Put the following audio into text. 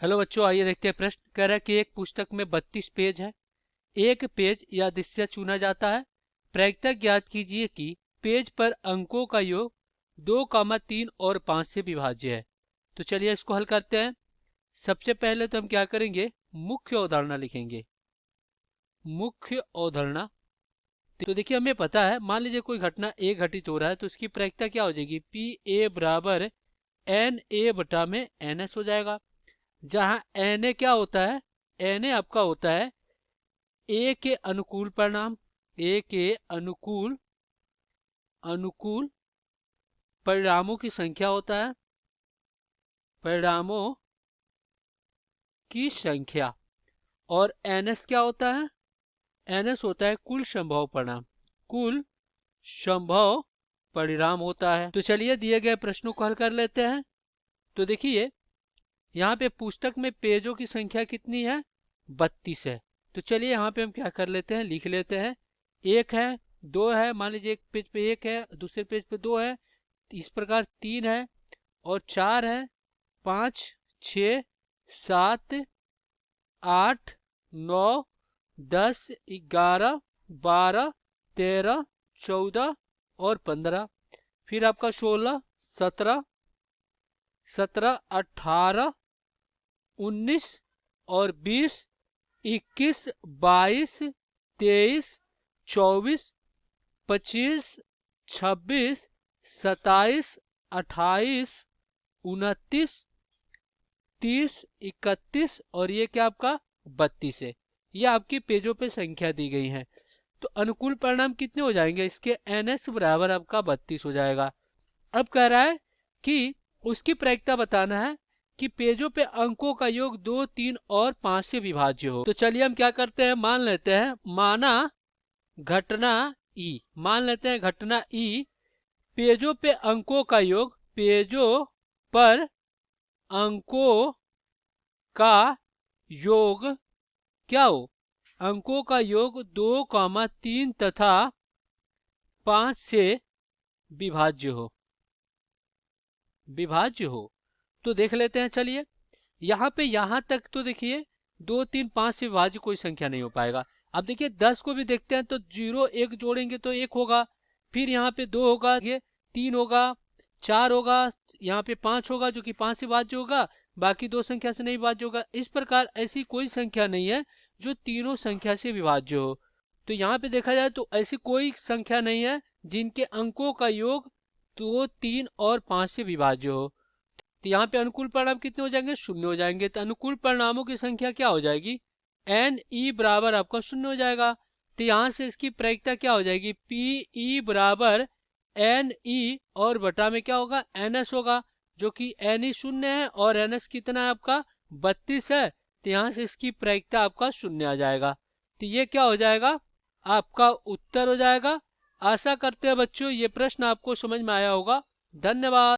Hello बच्चों, आइए देखते हैं। प्रश्न कह रहा है कि एक पुस्तक में 32 पेज है। एक पेज या दृश्य चुना जाता है। प्रायिकता ज्ञात कीजिए कि पेज पर अंकों का योग 2, 3 और 5 से विभाज्य है। तो चलिए इसको हल करते हैं। सबसे पहले तो हम क्या करेंगे, मुख्य अवधारणा लिखेंगे। मुख्य अवधारणा। तो देखिए हमें पता है, मान लीजिए कोई घटना ए घटित हो रहा है तो उसकी प्रायिकता क्या हो जाएगी, पी ए बराबर एन ए बटा में एन एस हो जाएगा। जहां एन ए क्या होता है, एन ए आपका होता है ए के अनुकूल परिणाम, ए के अनुकूल अनुकूल परिणामों की संख्या होता है, परिणामों की संख्या। और एन एस क्या होता है, एन एस होता है कुल संभव परिणाम, कुल संभव परिणाम होता है। तो चलिए दिए गए प्रश्नों को हल कर लेते हैं। तो देखिए यहाँ पे पुस्तक में पेजों की संख्या कितनी है, 32 है। तो चलिए यहाँ पे हम क्या कर लेते हैं, लिख लेते हैं। एक है, दो है, मान लीजिए एक पेज पे एक है, दूसरे पेज पे दो है, इस प्रकार 3 है और 4 है, 5, 6, 7, 8, 9, 10, 11, 12, 13, 14 और 15। फिर आपका 16, 17, 18, 19 और 20, 21, 22, 23, 24, 25, 26, 27, 28, 29, 30, 31 और ये क्या आपका 32 है। ये आपकी पेजों पे संख्या दी गई है। तो अनुकूल परिणाम कितने हो जाएंगे इसके, एन एस बराबर आपका 32 हो जाएगा। अब कह रहा है कि उसकी प्रायिकता बताना है कि पेजों पे अंकों का योग 2, 3 और 5 से विभाज्य हो। तो चलिए हम क्या करते हैं, मान लेते हैं, माना घटना ई, मान लेते हैं घटना ई पेजों पे अंकों का योग, पेजों पर अंकों का योग क्या हो, अंकों का योग 2, 3 तथा 5 से विभाज्य हो, विभाज्य हो। तो देख लेते हैं। चलिए यहाँ पे यहाँ तक तो देखिए 2, 3, 5 से विभाज्य कोई संख्या नहीं हो पाएगा। अब देखिए 10 को भी देखते हैं तो 0 1 जोड़ेंगे तो 1 होगा, फिर यहाँ पे 2 होगा, ये 3 होगा, 4 होगा, यहाँ पे 5 होगा जो कि 5 से विभाज्य होगा, बाकी 2 संख्या से नहीं विभाज्य होगा। इस प्रकार ऐसी कोई संख्या नहीं है जो तीनों संख्या से विभाज्य हो। तो यहाँ पे देखा जाए तो ऐसी कोई संख्या नहीं है जिनके अंकों का योग 2, 3 और 5 से विभाज्य हो। तो यहाँ पे अनुकूल परिणाम कितने हो जाएंगे, 0 हो जाएंगे। तो अनुकूल परिणामों की संख्या क्या हो जाएगी, एन ई बराबर आपका 0 हो जाएगा। तो यहाँ से इसकी प्रायिकता क्या हो जाएगी, पी ई बराबर एन ई और बटा में क्या होगा, एन एस होगा, जो कि एन ई 0 है और एन एस कितना है आपका 32 है। तो यहाँ से इसकी प्रायिकता आपका 0 आ जाएगा। तो ये क्या हो जाएगा, आपका उत्तर हो जाएगा। आशा करते हैं बच्चों ये प्रश्न आपको समझ में आया होगा। धन्यवाद।